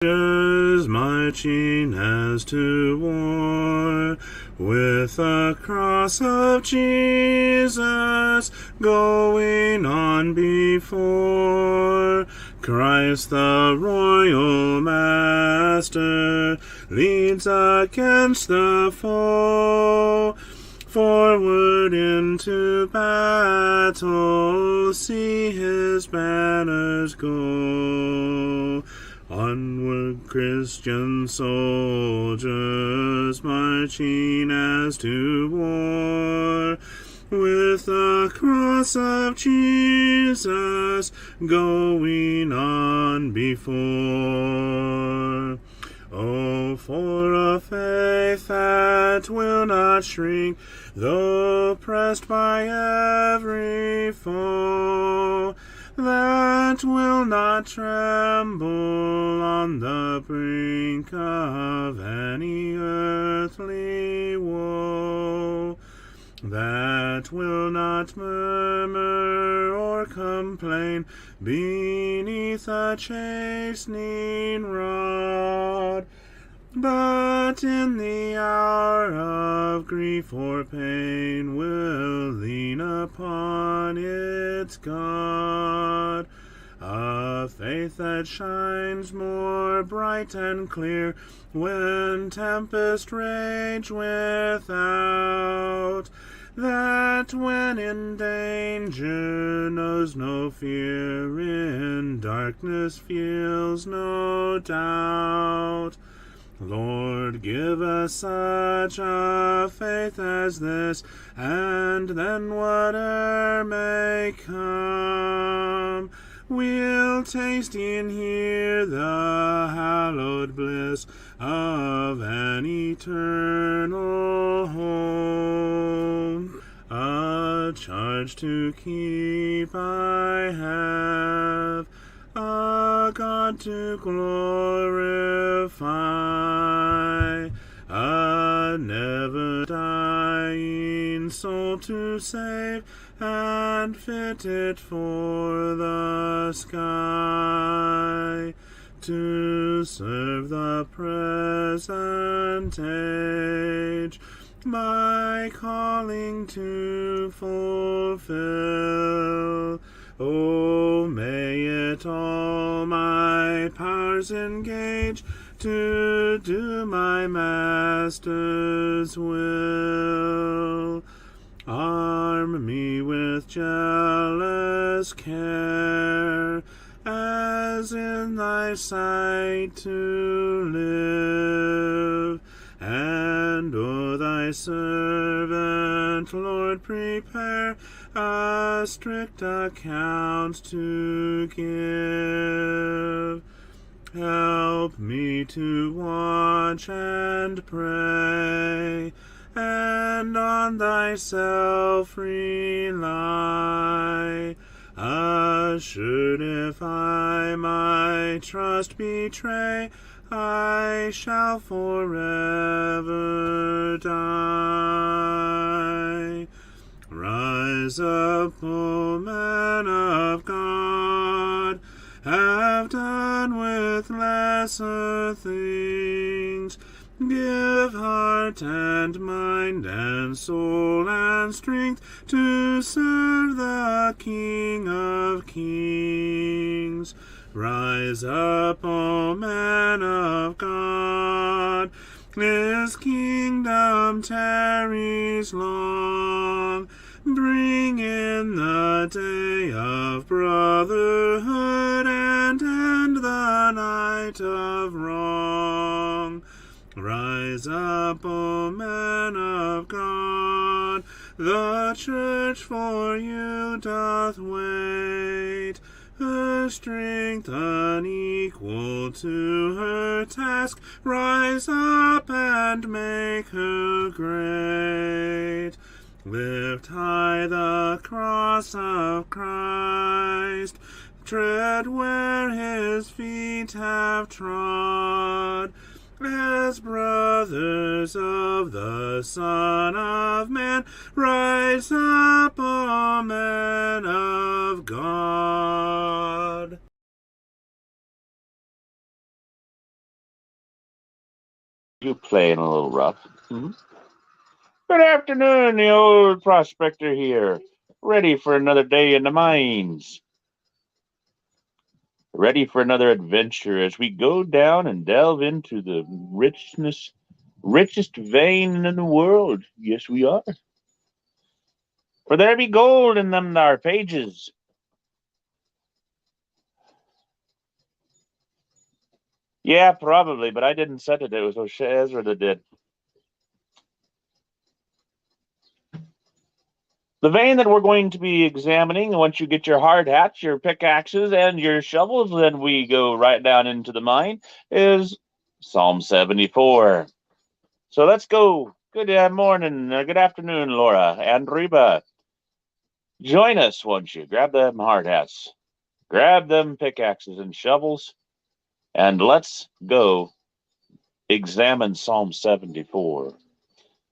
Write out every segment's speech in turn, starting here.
Soldiers marching as to war, with the cross of Jesus going on before. Christ the royal master leads against the foe. Forward into battle, see his banners go. Onward, Christian soldiers, marching as to war, with the cross of Jesus going on before. Oh, for a faith that will not shrink, though pressed by every foe, that will not tremble on the brink of any earthly woe, that will not murmur or complain beneath a chastening rod, but in the hour of grief or pain will lean upon its God. A faith that shines more bright and clear when tempests rage without, that when in danger knows no fear, in darkness feels no doubt. Lord, give us such a faith as this, and then whate'er may come, we'll taste and hear the hallowed bliss of an eternal home. A charge to keep I have, a God to glorify, a never dying soul to save, and fit it for the sky, to serve the present age, my calling to fulfill. Oh, may it all my powers engage to do my Master's will. Arm me with jealous care, as in thy sight to live, and O thy servant, Lord, prepare a strict account to give. Help me to watch and pray, and on thyself rely, assured if I my trust betray, I shall forever die. Rise up, O man of God, have done with lesser things, give heart and mind and soul and strength to serve the King of Kings. Rise up, O man of God, his kingdom tarries long. Bring in the day of brotherhood and end the night of wrong. Rise up, O man of God, the church for you doth wait. Her strength unequal to her task, rise up and make her great. Lift high the cross of Christ, tread where his feet have trod, as brothers of the Son of Man, rise up, O men of God. You playing a little rough. Hmm? Good afternoon, the old prospector here. Ready for another day in the mines. Ready for another adventure as we go down and delve into the richest vein in the world. Yes, we are. For there be gold in them thar pages. Yeah, probably, but I didn't set it. It was Ezra that did. The vein that we're going to be examining, once you get your hard hats, your pickaxes, and your shovels, then we go right down into the mine, is Psalm 74. So let's go. Good morning, good afternoon, Laura and Reba. Join us, won't you? Grab them hard hats, grab them pickaxes and shovels, and let's go examine Psalm 74,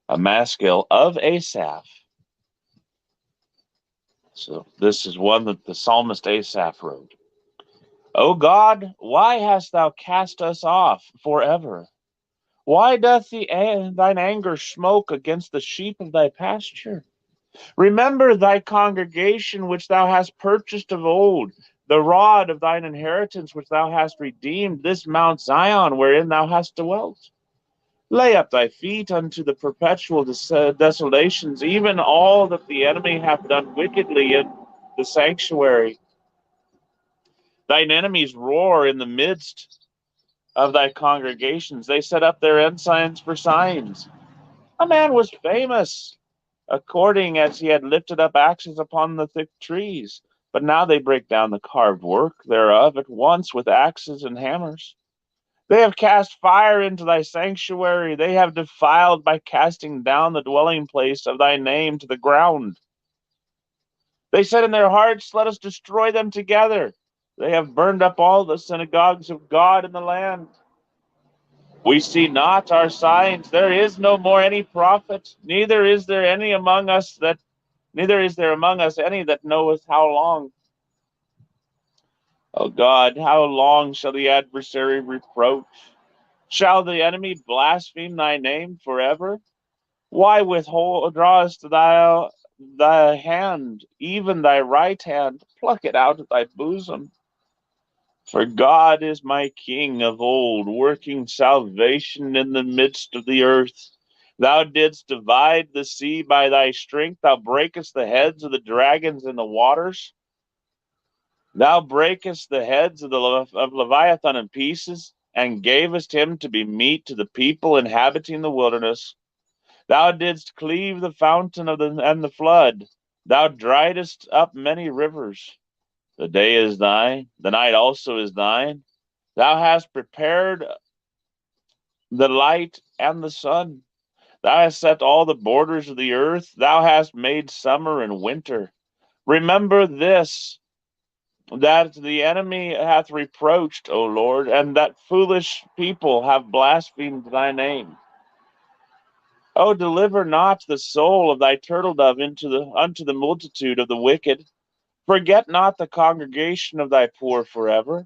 a maskil of Asaph. So this is one that the psalmist Asaph wrote. O God, why hast thou cast us off forever? Why doth thine anger smoke against the sheep of thy pasture? Remember thy congregation which thou hast purchased of old, the rod of thine inheritance which thou hast redeemed, this Mount Zion wherein thou hast dwelt. Lay up thy feet unto the perpetual desolations, even all that the enemy hath done wickedly in the sanctuary. Thine enemies roar in the midst of thy congregations. They set up their ensigns for signs. A man was famous, according as he had lifted up axes upon the thick trees. But now they break down the carved work thereof at once with axes and hammers. They have cast fire into thy sanctuary. They have defiled by casting down the dwelling place of thy name to the ground. They said in their hearts, let us destroy them together. They have burned up all the synagogues of God in the land. We see not our signs. There is no more any prophet, neither is there among us any that knoweth how long. O God, how long shall the adversary reproach? Shall the enemy blaspheme thy name forever? Why drawest thou thy hand, even thy right hand, pluck it out of thy bosom? For God is my King of old, working salvation in the midst of the earth. Thou didst divide the sea by thy strength. Thou breakest the heads of the dragons in the waters. Thou breakest the heads of Leviathan in pieces, and gavest him to be meat to the people inhabiting the wilderness. Thou didst cleave the fountain and the flood. Thou driedest up many rivers. The day is thine, the night also is thine. Thou hast prepared the light and the sun. Thou hast set all the borders of the earth. Thou hast made summer and winter. Remember this, that the enemy hath reproached, O Lord, and that foolish people have blasphemed thy name. O deliver not the soul of thy turtle dove unto the multitude of the wicked. Forget not the congregation of thy poor forever.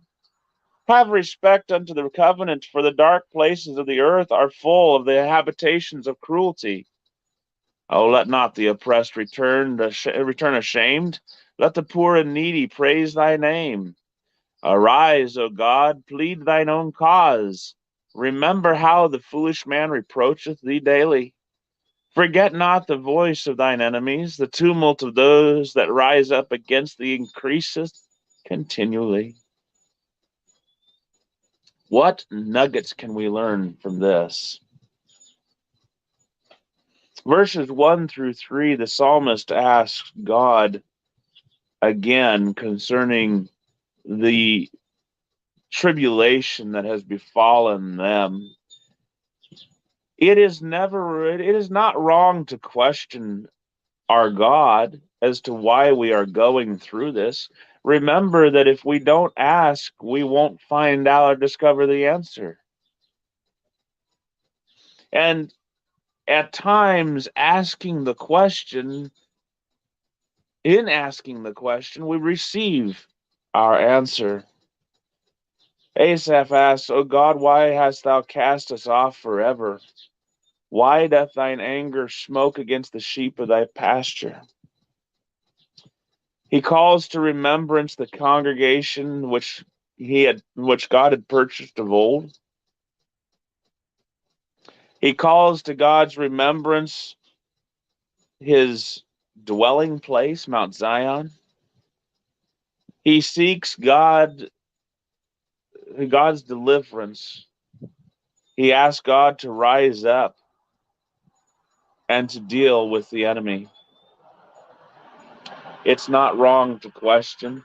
Have respect unto the covenant, for the dark places of the earth are full of the habitations of cruelty. Oh, let not the oppressed return ashamed. Let the poor and needy praise thy name. Arise, O God, plead thine own cause. Remember how the foolish man reproacheth thee daily. Forget not the voice of thine enemies. The tumult of those that rise up against thee increaseth continually. What nuggets can we learn from this? Verses 1 through 3, the psalmist asks God again concerning the tribulation that has befallen them. It is not wrong to question our God as to why we are going through this. Remember that if we don't ask, we won't find out or discover the answer. And at times, in asking the question, we receive our answer. Asaph asks, O God, why hast thou cast us off forever? Why doth thine anger smoke against the sheep of thy pasture? He calls to remembrance the congregation which God had purchased of old. He calls to God's remembrance his dwelling place, Mount Zion. He seeks God's deliverance. He asks God to rise up and to deal with the enemy. It's not wrong to question.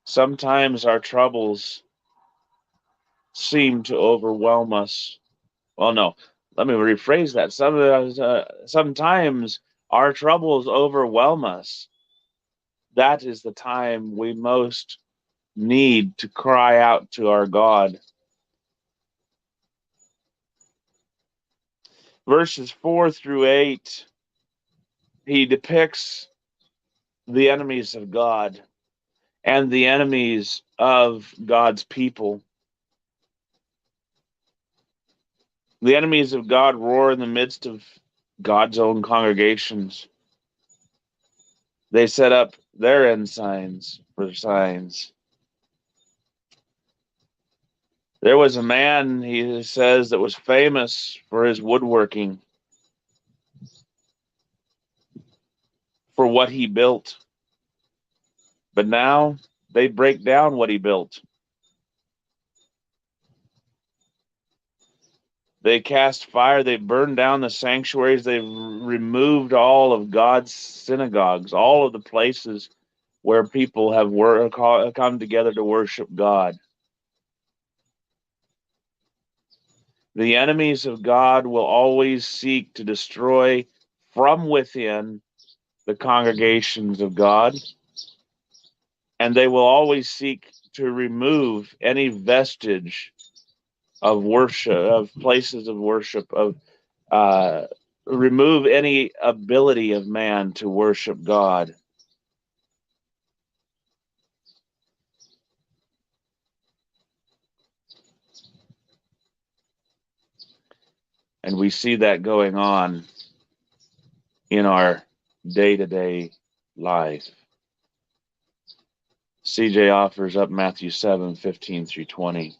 Sometimes our troubles seem to overwhelm us. Well, no, let me rephrase that. Sometimes our troubles overwhelm us. That is the time we most need to cry out to our God. Verses 4 through 8, he depicts the enemies of God and the enemies of God's people. The enemies of God roar in the midst of God's own congregations. They set up their ensigns for signs. There was a man, he says, that was famous for his woodworking, for what he built. But now they break down what he built. They cast fire. They burned down the sanctuaries. They've removed all of God's synagogues, all of the places where people have come together to worship God. The enemies of God will always seek to destroy from within the congregations of God, and they will always seek to remove any vestige of worship, of places of worship, of uh, remove any ability of man to worship God. And we see that going on in our day-to-day life. CJ offers up Matthew 7:15 through 20.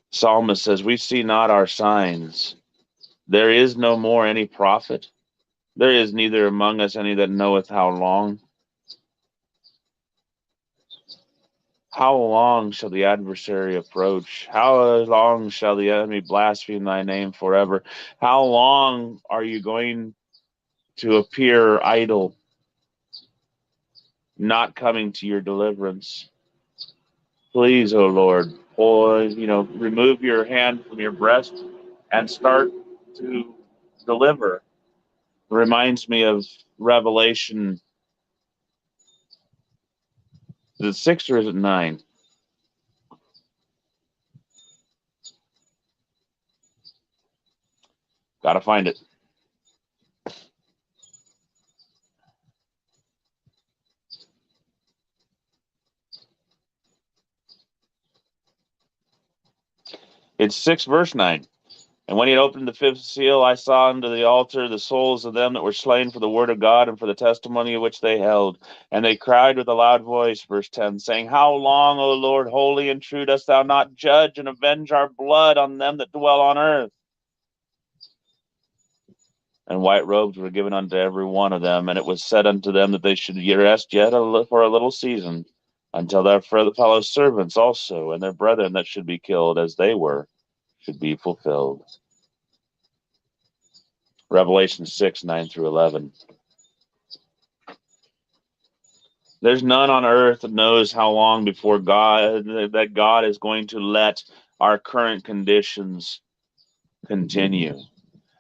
Psalmist says, we see not our signs. There is no more any prophet. There is neither among us any that knoweth how long. How long shall the adversary approach? How long shall the enemy blaspheme thy name forever? How long are you going to appear idle, not coming to your deliverance? Please, O Lord, remove your hand from your breast and start to deliver. Reminds me of Revelation. Is it 6 or is it 9? Gotta find it. It's 6 verse 9. And when he had opened the fifth seal, I saw under the altar the souls of them that were slain for the word of God and for the testimony of which they held. And they cried with a loud voice, verse 10, saying, How long, O Lord, holy and true, dost thou not judge and avenge our blood on them that dwell on earth? And white robes were given unto every one of them, and it was said unto them that they should rest yet for a little season, until their fellow servants also and their brethren that should be killed as they were should be fulfilled. Revelation 6, 9 through 11. There's none on earth that knows how long before God is going to let our current conditions continue.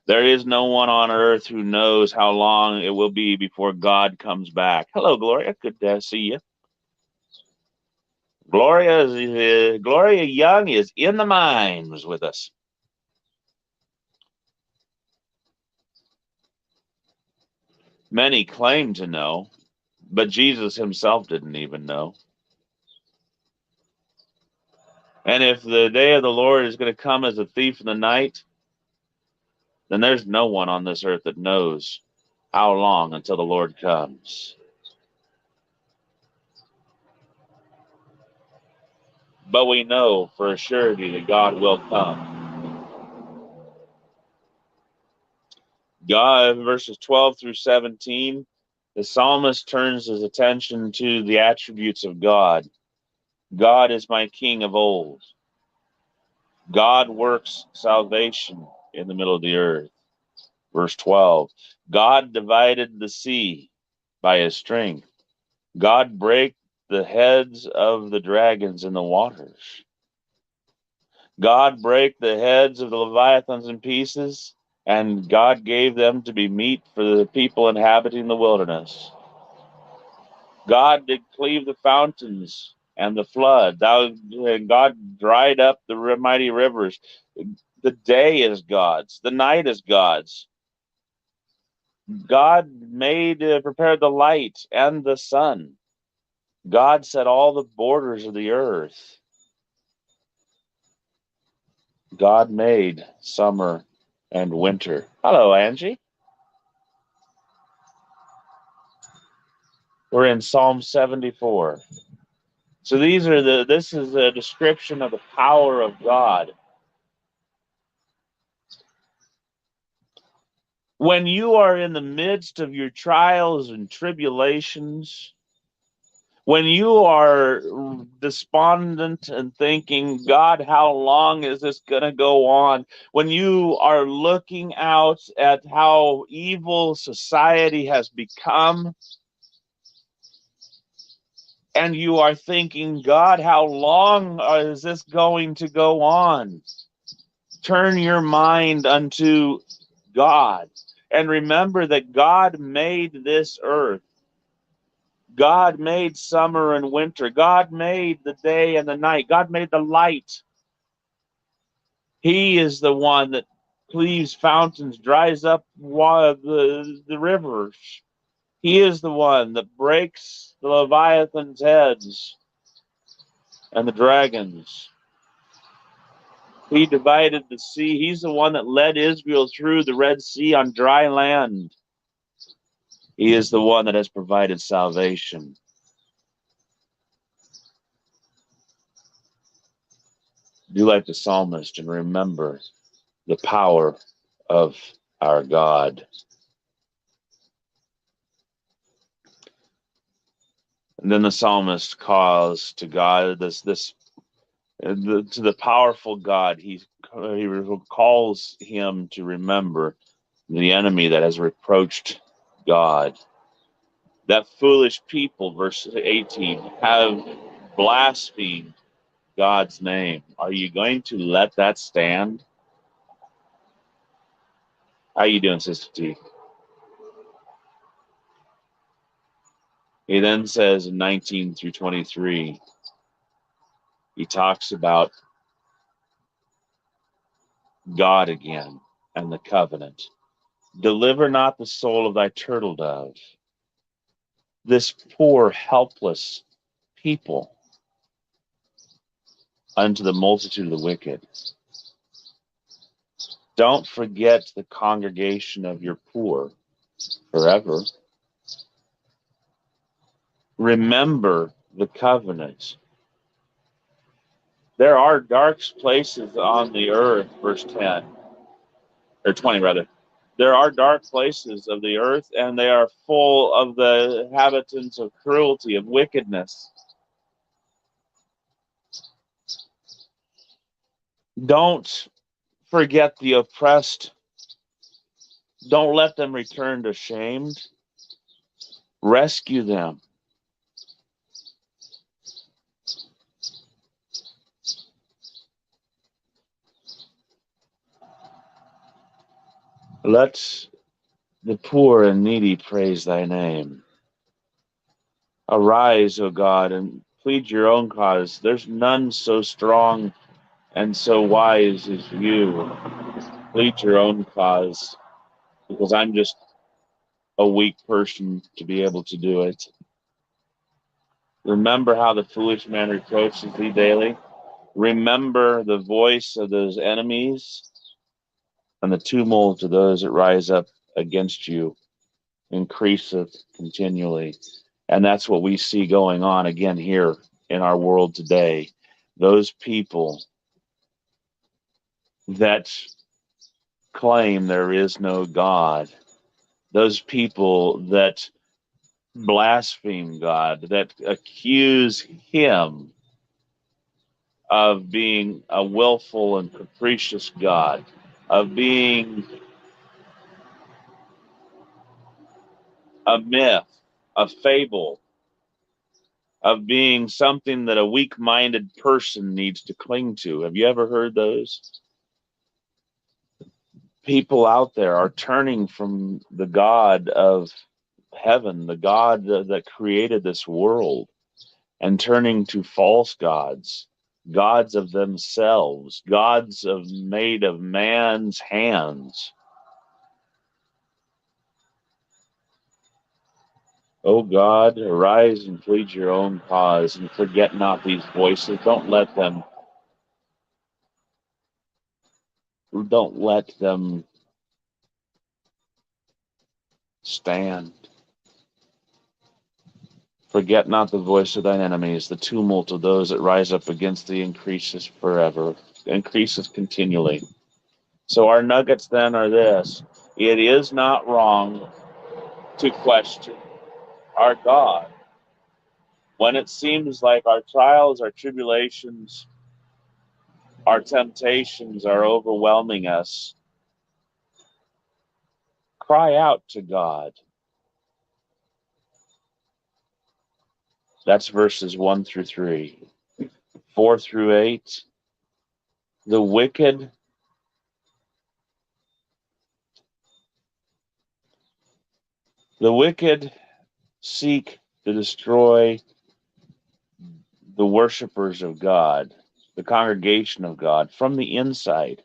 There is no one on earth who knows how long it will be before God comes back. Hello, Gloria. Good to see you. Gloria Young is in the mines with us. Many claim to know, but Jesus himself didn't even know. And if the day of the Lord is going to come as a thief in the night, then there's no one on this earth that knows how long until the Lord comes. But we know for a surety that God will come. God, verses 12 through 17, the psalmist turns his attention to the attributes of God. God is my king of old. God works salvation in the middle of the earth. Verse 12, God divided the sea by his strength. God brake the heads of the dragons in the waters. God brake the heads of the leviathans in pieces, and God gave them to be meat for the people inhabiting the wilderness. God did cleave the fountains and the flood. God dried up the mighty rivers. The day is God's. The night is God's. God prepared the light and the sun. God set all the borders of the earth. God made summer and winter. Hello, Angie. We're in Psalm 74. So this is a description of the power of God. When you are in the midst of your trials and tribulations, when you are despondent and thinking, God, how long is this going to go on? When you are looking out at how evil society has become, and you are thinking, God, how long is this going to go on? Turn your mind unto God and remember that God made this earth. God made summer and winter. God made the day and the night. God made the light. He is the one that cleaves fountains, dries up the rivers. He is the one that breaks the Leviathan's heads and the dragons. He divided the sea. He's the one that led Israel through the Red Sea on dry land. He is the one that has provided salvation. Do like the psalmist and remember the power of our God. And then the psalmist calls to God to the powerful God. He calls him to remember the enemy that has reproached God. That foolish people, verse 18, have blasphemed God's name. Are you going to let that stand? How you doing, Sister T? He then says in 19 through 23, he talks about God again and the covenant. Deliver not the soul of thy turtle dove, this poor, helpless people, unto the multitude of the wicked. Don't forget the congregation of your poor forever. Remember the covenant. There are dark places on the earth, verse 10, or 20 rather. There are dark places of the earth, and they are full of the inhabitants of cruelty, of wickedness. Don't forget the oppressed. Don't let them return to shame. Rescue them. Let the poor and needy praise thy name. Arise, O God, and plead your own cause. There's none so strong and so wise as you. Plead your own cause, because I'm just a weak person to be able to do it. Remember how the foolish man reproaches thee daily. Remember the voice of those enemies and the tumult of those that rise up against you increaseth continually. And that's what we see going on again here in our world today. Those people that claim there is no God, those people that blaspheme God, that accuse Him of being a willful and capricious God, of being a myth, a fable, of being something that a weak minded person needs to cling to. Have you ever heard those? People out there are turning from the God of heaven, the God that created this world, and turning to false gods, gods of themselves, gods made of man's hands. O God, arise and plead your own cause, and forget not these voices. Don't let them stand. Forget not the voice of thine enemies. The tumult of those that rise up against thee increases forever, increases continually. So our nuggets then are this: it is not wrong to question our God. When it seems like our trials, our tribulations, our temptations are overwhelming us, cry out to God. That's verses 1 through 3. 4 through 8. The wicked seek to destroy the worshipers of God, the congregation of God, from the inside.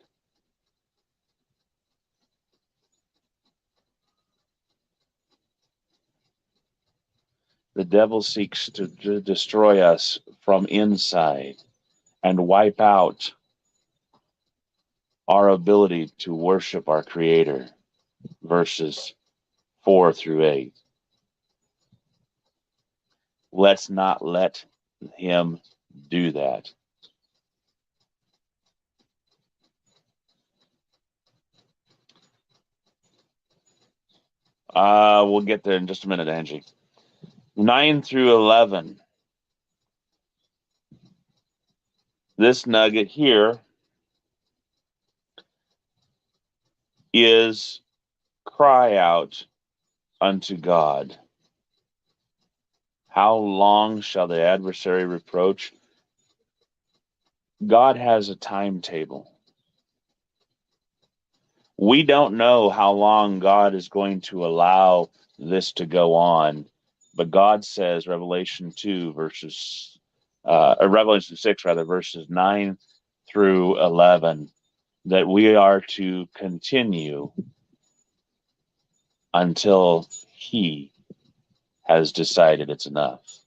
The devil seeks to destroy us from inside and wipe out our ability to worship our Creator. Verses 4 through 8. Let's not let him do that. We'll get there in just a minute, Angie. 9 through 11. This nugget here is cry out unto God. How long shall the adversary reproach? God has a timetable. We don't know how long God is going to allow this to go on, but God says, Revelation 6, verses 9 through 11, that we are to continue until He has decided it's enough.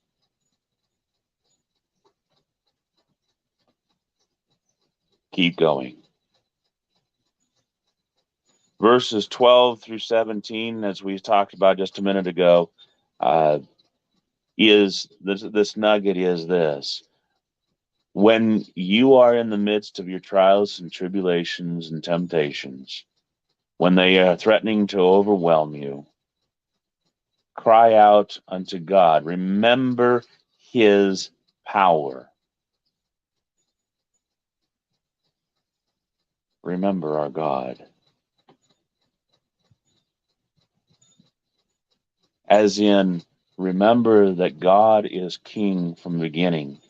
Keep going. Verses 12 through 17, as we talked about just a minute ago, is this nugget is this: when you are in the midst of your trials and tribulations and temptations, when they are threatening to overwhelm you, cry out unto God. Remember His power. Remember our God. As in, remember that God is King from the beginning.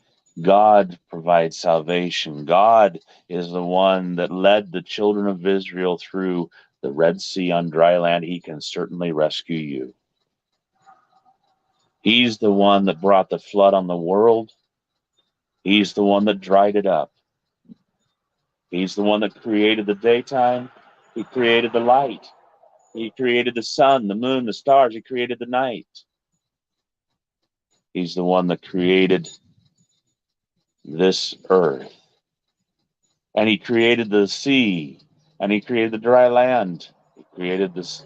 God provides salvation. God is the one that led the children of Israel through the Red Sea on dry land. He can certainly rescue you. He's the one that brought the flood on the world. He's the one that dried it up. He's the one that created the daytime. He created the light. He created the sun, the moon, the stars. He created the night. He's the one that created this earth. And he created the sea, and he created the dry land. He created this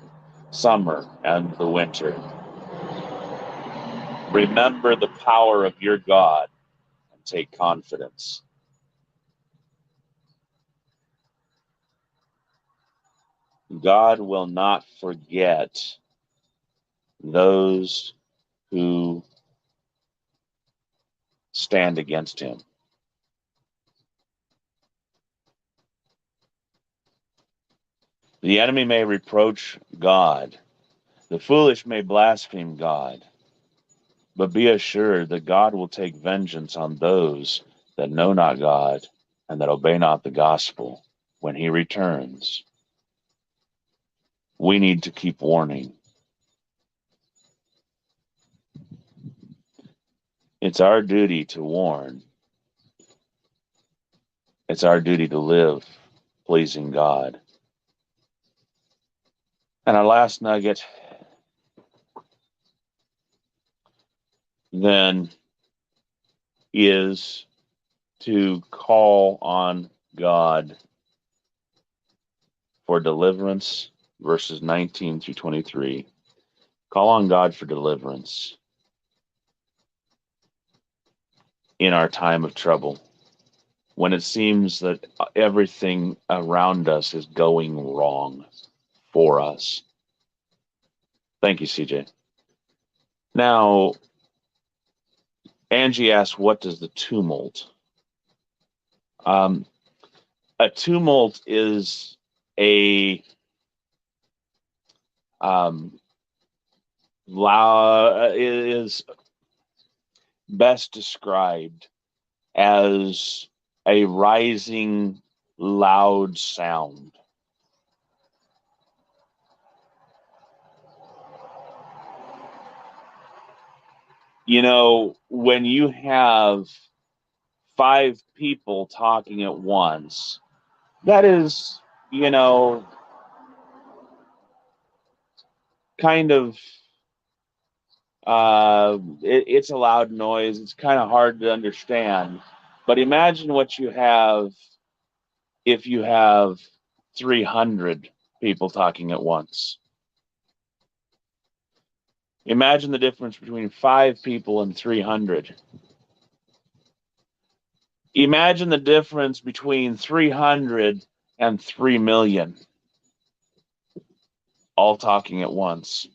summer and the winter. Remember the power of your God and take confidence. God will not forget those who stand against him. The enemy may reproach God. The foolish may blaspheme God. But be assured that God will take vengeance on those that know not God and that obey not the gospel when he returns. We need to keep warning. It's our duty to warn. It's our duty to live pleasing God. And our last nugget then is to call on God for deliverance, verses 19 through 23. Call on God for deliverance in our time of trouble, when it seems that everything around us is going wrong for us. Thank you, CJ. Now, Angie asked, what does the tumult? A tumult is is best described as a rising loud sound. You know, when you have 5 people talking at once, that is, kind of, it's a loud noise. It's kind of hard to understand. But imagine what you have if you have 300 people talking at once. Imagine the difference between 5 people and 300. Imagine the difference between 300 and 3 million, all talking at once.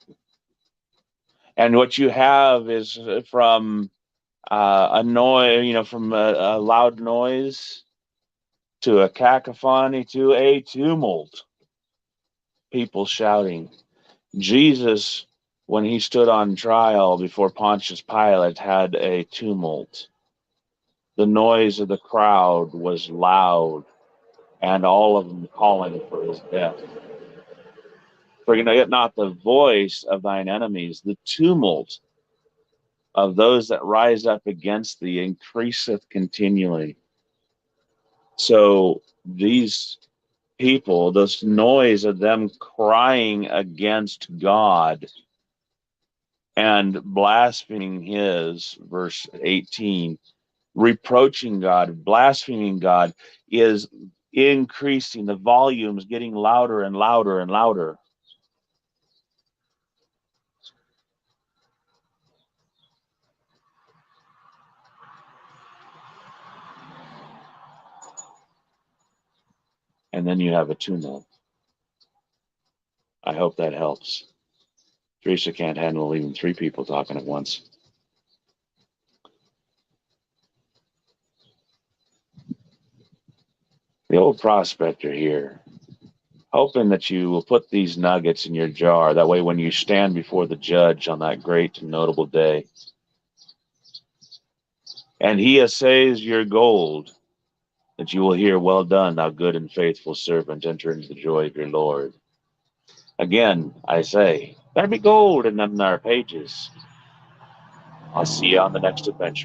And what you have is from a noise, from a loud noise to a cacophony to a tumult. People shouting. Jesus, when he stood on trial before Pontius Pilate, had a tumult. The noise of the crowd was loud, and all of them calling for his death. Forget not the voice of thine enemies, the tumult of those that rise up against thee increaseth continually. So these people, this noise of them crying against God and blaspheming his, verse 18, reproaching God, blaspheming God, is increasing. The volume is getting louder and louder and louder. And then you have a tumult. I hope that helps. Teresa can't handle even 3 people talking at once. The old prospector here, hoping that you will put these nuggets in your jar. That way, when you stand before the judge on that great and notable day, and he assays your gold, that you will hear, well done, thou good and faithful servant, enter into the joy of your Lord. Again, I say, there be gold in them there pages. I'll see you on the next adventure.